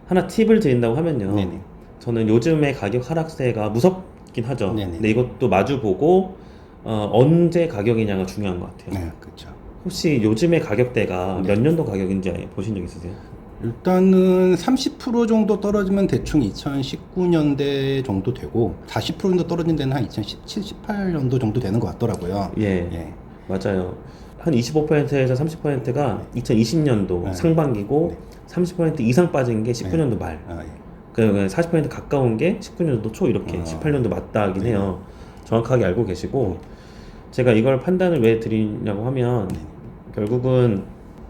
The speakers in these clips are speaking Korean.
하나 팁을 드린다고 하면요. 네네. 저는 요즘의 가격 하락세가 무섭긴 하죠. 네네. 근데 이것도 마주보고 언제 가격이냐가 중요한 것 같아요. 네, 그렇죠. 혹시 요즘의 가격대가 네. 몇 년도 가격인지 보신 적 있으세요? 일단은 30% 정도 떨어지면 대충 2019년대 정도 되고 40% 정도 떨어진 데는 한 2017, 18년도 정도 되는 것 같더라고요. 예, 예. 맞아요. 한 25%에서 30%가 2020년도 네. 상반기고 네. 30% 이상 빠진 게 19년도 말. 아, 예. 그 40% 가까운 게 19년도 초 이렇게 18년도 맞다긴 네네. 해요. 정확하게 알고 계시고 제가 이걸 판단을 왜 드리냐고 하면 결국은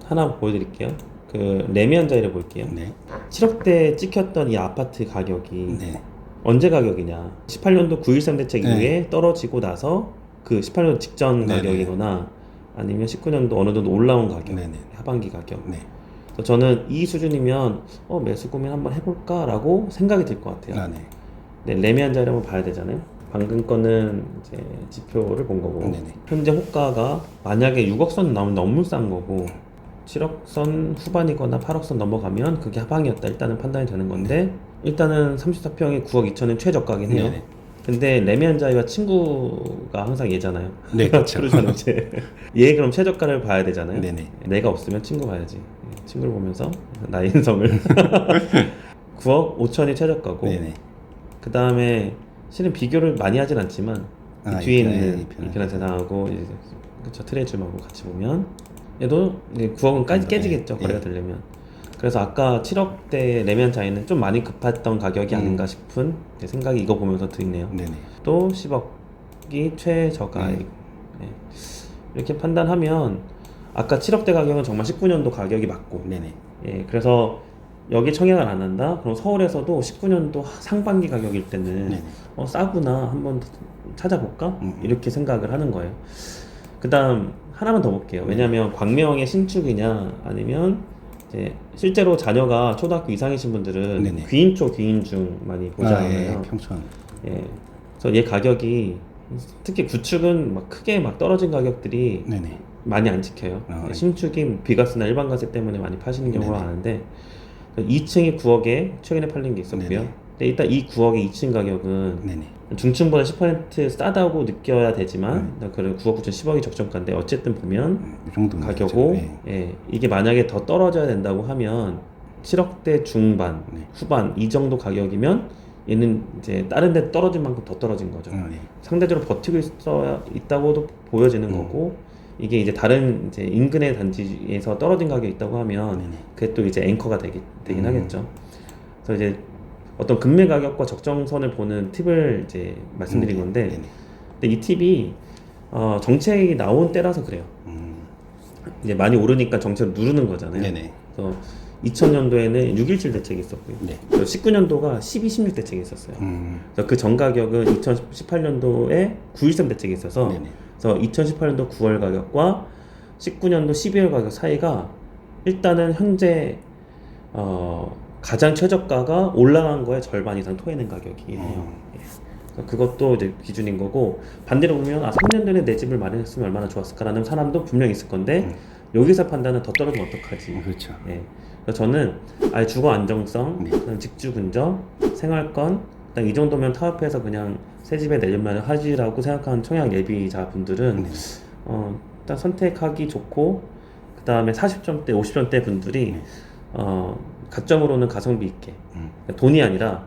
하나 보여드릴게요. 그 레미안 자리를 볼게요. 네. 7억대 찍혔던 이 아파트 가격이 네. 언제 가격이냐? 18년도 9.13 대책 네. 이후에 떨어지고 나서 그 18년도 직전 네네. 가격이거나 아니면 19년도 어느 정도 올라온 가격, 네네. 하반기 가격. 네. 그래서 저는 이 수준이면 매수 고민 한번 해볼까라고 생각이 들 것 같아요. 아, 네. 네, 레미안 자리 한번 봐야 되잖아요. 방금 거는 이제 지표를 본 거고 네네. 현재 호가가 만약에 6억 선 나오면 너무 싼 거고 7억 선 후반이거나 8억 선 넘어가면 그게 하방이었다 일단은 판단이 되는 건데 일단은 34평이 9억 2천은 최저가긴 해요. 네네. 근데 레미안 자이와 친구가 항상 얘잖아요. 네, 그렇죠. 그러잖아요 이제. 얘 그럼 최저가를 봐야 되잖아요. 네네. 내가 없으면 친구 봐야지. 친구를 보면서 나의 인성을 9억 5천이 최저가고 네네. 그 다음에 실은 비교를 많이 하진 않지만 이 뒤에 있는 이편은. 이편한 세상하고 이제 그쵸 트레이즘하고 같이 보면 얘도 이제 9억은 깨지겠죠 거래가 되려면. 그래서 아까 7억대 레미안 자이는 좀 많이 급했던 가격이 아닌가 싶은 생각이 이거 보면서 드네요. 네네. 또 10억이 최저가. 이렇게 판단하면 아까 7억대 가격은 정말 19년도 가격이 맞고 네네. 그래서 여기 청약을 안 한다? 그럼 서울에서도 19년도 상반기 가격일 때는 네네. 싸구나 한번 찾아볼까? 이렇게 생각을 하는 거예요. 그 다음 하나만 더 볼게요. 왜냐면 광명의 신축이냐 아니면 이제 실제로 자녀가 초등학교 이상이신 분들은 네네. 귀인초 귀인중 많이 보잖아요. 평촌. 그래서 얘 가격이 특히 구축은 막 크게 막 떨어진 가격들이 네네. 많이 안 지켜요. 신축이 비과세나 일반과세 때문에 많이 파시는 경우가 네네. 많은데 2층이 9억에 최근에 팔린 게 있었고요. 네네. 근데 일단 이 9억의 2층 가격은 네네. 중층보다 10% 싸다고 느껴야 되지만 그래 9억 9천 10억이 적정가인데 어쨌든 보면 이 정도는 가격고 되죠. 이게 만약에 더 떨어져야 된다고 하면 7억대 중반 후반 이 정도 가격이면 얘는 이제 다른 데 떨어진 만큼 더 떨어진 거죠. 상대적으로 버티고 있다고도 보여지는 거고 이게 이제 다른 이제 인근의 단지에서 떨어진 가격이 있다고 하면 그게 또 이제 앵커가 되긴 하겠죠. 그래서 이제 어떤 금매 가격과 적정선을 보는 팁을 이제 말씀드린 건데 근데 이 팁이 정책이 나온 때라서 그래요. 이제 많이 오르니까 정책을 누르는 거잖아요. 그래서 2000년도에는 6.17 대책이 있었고요. 19년도가 12.16 대책이 있었어요. 그래서 그 전 가격은 2018년도에 9.13 대책이 있어서 그래서 2018년도 9월 가격과 19년도 12월 가격 사이가 일단은 현재 가장 최저가가 올라간 거의 절반 이상 토해낸 가격이에요. 그래서 그것도 이제 기준인 거고 반대로 보면 3년 전에 내 집을 마련했으면 얼마나 좋았을까라는 사람도 분명히 있을 건데 여기서 판단은 더 떨어지면 어떡하지? 그렇죠. 그래서 저는 아예 주거 안정성, 그다음 직주 근접, 생활권, 일단 이 정도면 타협해서 그냥 새 집에 내려면 하지라고 생각하는 청약 예비자분들은 일단 선택하기 좋고 그 다음에 40점대, 50점대 분들이 가점으로는 가성비 있게 돈이 아니라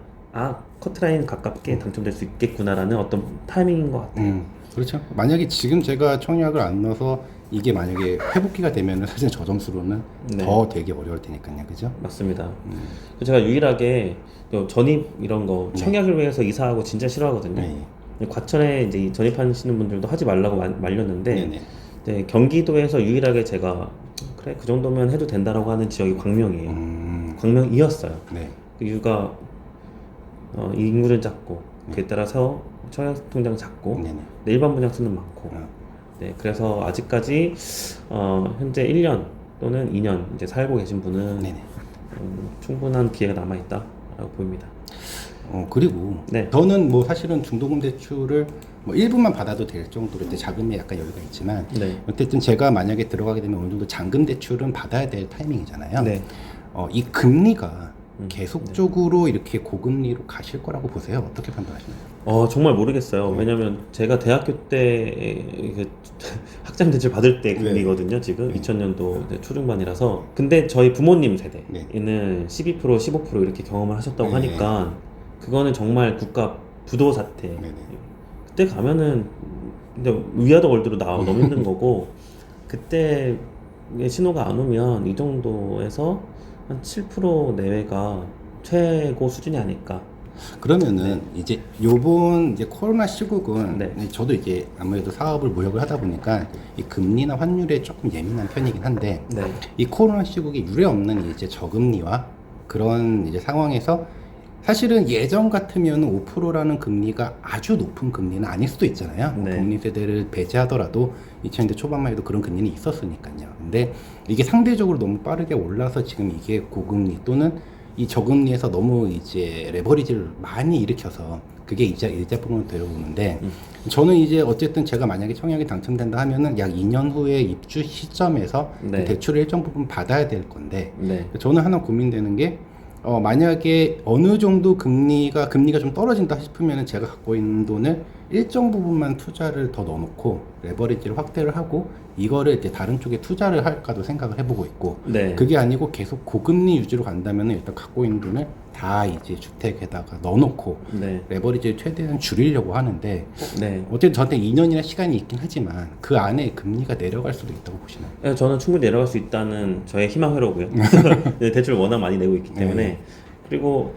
커트라인 가깝게 당첨될 수 있겠구나라는 어떤 타이밍인 것 같아요. 그렇죠. 만약에 지금 제가 청약을 안 넣어서 이게 만약에 회복기가 되면은 사실 저 점수로는 더 되게 어려울 테니까요, 그죠? 맞습니다. 제가 유일하게 전입 이런 거 청약을 위해서 이사하고 진짜 싫어하거든요. 과천에 이제 전입하시는 분들도 하지 말라고 말렸는데 이제 경기도에서 유일하게 제가 그래 그 정도면 해도 된다라고 하는 지역이 광명이에요. 광명이었어요. 그 이유가 인구는 작고 그에 따라서 청약 통장 작고 일반 분양수는 많고 그래서 아직까지 현재 1년 또는 2년 이제 살고 계신 분은 충분한 기회가 남아 있다라고 보입니다. 그리고 저는 뭐 사실은 중도금 대출을 뭐 일부만 받아도 될 정도로 자금에 약간 여유가 있지만 어쨌든 제가 만약에 들어가게 되면 어느 정도 잔금 대출은 받아야 될 타이밍이잖아요. 이 금리가 계속적으로 이렇게 고금리로 가실 거라고 보세요? 어떻게 판단하시나요? 정말 모르겠어요. 왜냐면 제가 대학교 때 이게 학장 대출 받을 때 금리거든요. 지금 2000년도 초중반이라서. 근데 저희 부모님 세대에는 12%, 15% 이렇게 경험을 하셨다고 하니까 그거는 정말 국가 부도 사태. 그때 가면은 근데 위아더 월드로 나와 너무 힘든 거고 그때 신호가 안 오면 이 정도에서 한 7% 내외가 최고 수준이 아닐까. 그러면은 이제 요번 이제 코로나 시국은 저도 이제 아무래도 사업을 무역을 하다 보니까 이 금리나 환율에 조금 예민한 편이긴 한데 이 코로나 시국에 유례 없는 이제 저금리와 그런 이제 상황에서 사실은 예전 같으면 5%라는 금리가 아주 높은 금리는 아닐 수도 있잖아요. 금리 세대를 배제하더라도 2000년대 초반만 해도 그런 금리는 있었으니까요. 근데 이게 상대적으로 너무 빠르게 올라서 지금 이게 고금리 또는 이 저금리에서 너무 이제 레버리지를 많이 일으켜서 그게 이자 부분으로 데려오는데 저는 이제 어쨌든 제가 만약에 청약이 당첨된다 하면은 약 2년 후에 입주 시점에서 그 대출을 일정 부분 받아야 될 건데 저는 하나 고민되는 게 만약에 어느 정도 금리가 좀 떨어진다 싶으면 제가 갖고 있는 돈을 일정 부분만 투자를 더 넣어놓고 레버리지를 확대를 하고 이거를 이제 다른 쪽에 투자를 할까도 생각을 해보고 있고 그게 아니고 계속 고금리 유지로 간다면 일단 갖고 있는 돈을 다 이제 주택에다가 넣어놓고 레버리지를 최대한 줄이려고 하는데 어쨌든 저한테 2년이나 시간이 있긴 하지만 그 안에 금리가 내려갈 수도 있다고 보시나요? 저는 충분히 내려갈 수 있다는 저의 희망회로고요. 대출을 워낙 많이 내고 있기 때문에 그리고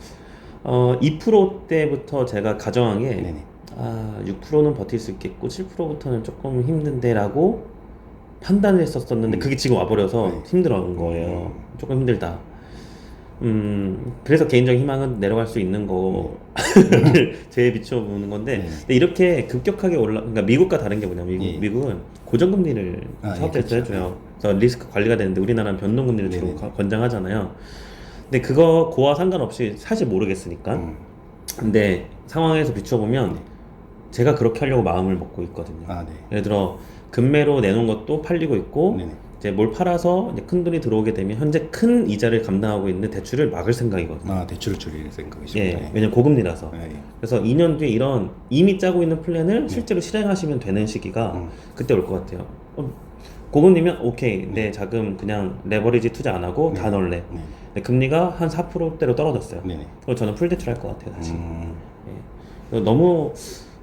2%대부터 제가 가정한 게 6%는 버틸 수 있겠고 7%부터는 조금 힘든데라고 판단을 했었었는데 그게 지금 와버려서 힘들어하는 거예요. 조금 힘들다. 그래서 개인적인 희망은 내려갈 수 있는 거를 제일 비춰보는 건데 근데 이렇게 급격하게 그러니까 미국과 다른 게 뭐냐면 미국은 고정금리를 사업자에서 해줘요. 그래서 리스크 관리가 되는데 우리나라는 변동금리를 주로 권장하잖아요. 근데 그거와 상관없이 사실 모르겠으니까 근데 상황에서 비춰보면 제가 그렇게 하려고 마음을 먹고 있거든요. 예를 들어 금매로 내놓은 것도 팔리고 있고 이제 뭘 팔아서 이제 큰 돈이 들어오게 되면 현재 큰 이자를 감당하고 있는 대출을 막을 생각이거든요. 대출을 줄일 생각이시죠. 왜냐면 고금리라서. 그래서 2년 뒤에 이런 이미 짜고 있는 플랜을 실제로 실행하시면 되는 시기가 그때 올 것 같아요. 고금리면 오케이 내 자금 그냥 레버리지 투자 안 하고 다 넣을래. 근데 금리가 한 4%대로 떨어졌어요. 그럼 저는 풀 대출 할 것 같아요 다시. 너무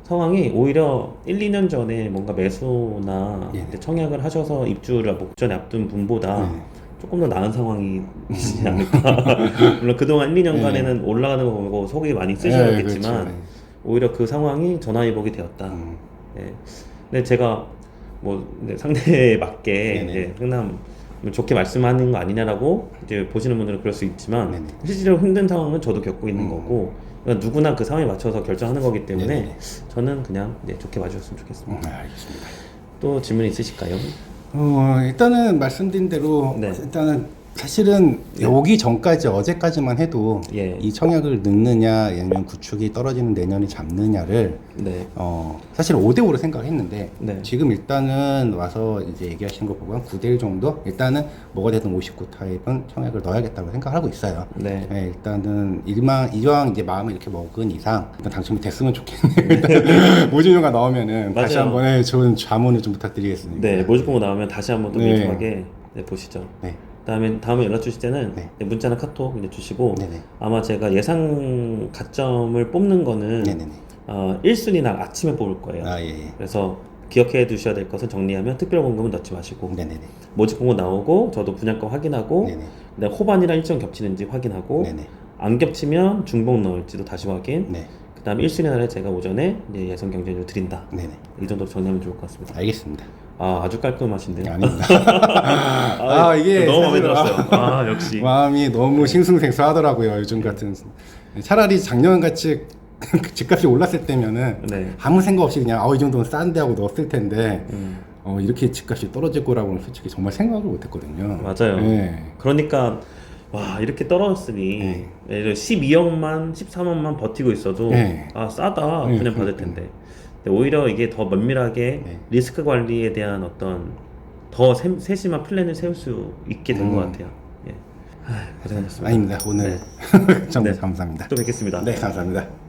상황이 오히려 1, 2년 전에 뭔가 매수나 청약을 하셔서 입주를 목전에 앞둔 분보다 조금 더 나은 상황이지 않을까. 물론 그동안 1, 2년간에는 올라가는 거 보고 속이 많이 쓰셨겠지만 오히려 그 상황이 전화위복이 되었다. 근데 제가 뭐 상대에 맞게 이제 상담 좋게 말씀하는 거 아니냐라고 이제 보시는 분들은 그럴 수 있지만 실제로 힘든 상황은 저도 겪고 있는 거고 그러니까 누구나 그 상황에 맞춰서 결정하는 거기 때문에 저는 그냥 좋게 봐주셨으면 좋겠습니다. 알겠습니다. 또 질문 있으실까요? 일단은 말씀드린 대로 일단은 사실은 오기 전까지 어제까지만 해도 이 청약을 넣느냐 아니면 구축이 떨어지는 내년에 잡느냐를 사실 5대5로 생각을 했는데 지금 일단은 와서 이제 얘기하시는 거 보면 9대1 정도 일단은 뭐가 되든 59 타입은 청약을 넣어야겠다고 생각을 하고 있어요. 일단은 이왕 이제 마음을 이렇게 먹은 이상 일단 당첨이 됐으면 좋겠네요. 모집료가 나오면은 다시 한번 좋은 자문을 좀 부탁드리겠습니다. 모집보고 나오면 다시 한번 또 민감하게 보시죠. 다음에 연락 주실 때는 문자나 카톡 주시고 아마 제가 예상 가점을 뽑는 거는 1순위 날 아침에 뽑을 거예요. 그래서 기억해 두셔야 될 것은 정리하면 특별공급은 넣지 마시고 모집공고 나오고 저도 분양가 확인하고 호반이랑 일정 겹치는지 확인하고 안 겹치면 중복 넣을지도 다시 확인 그 다음에 1순위 날에 제가 오전에 예상 경쟁률 드린다. 이 정도로 정리하면 좋을 것 같습니다. 알겠습니다. 아주 깔끔하신데요. 아닙니다. 이게 너무 마음에 들었어요. 역시 마음이 너무 싱숭생숭하더라고요. 요즘 같은 차라리 작년 같이 집값이 올랐을 때면은 아무 생각 없이 그냥 이 정도는 싼데 하고 넣었을 텐데 이렇게 집값이 떨어질 거라고는 솔직히 정말 생각을 못했거든요. 맞아요. 그러니까 와 이렇게 떨어졌으니 예를 들어 12억만 13억만 버티고 있어도 싸다 그냥 받을 텐데 오히려 이게 더 면밀하게 리스크 관리에 대한 어떤 더 세심한 플랜을 세울 수 있게 된 것 같아요. 고생하셨습니다. 아닙니다. 오늘 정말 감사합니다. 또 뵙겠습니다. 네, 감사합니다.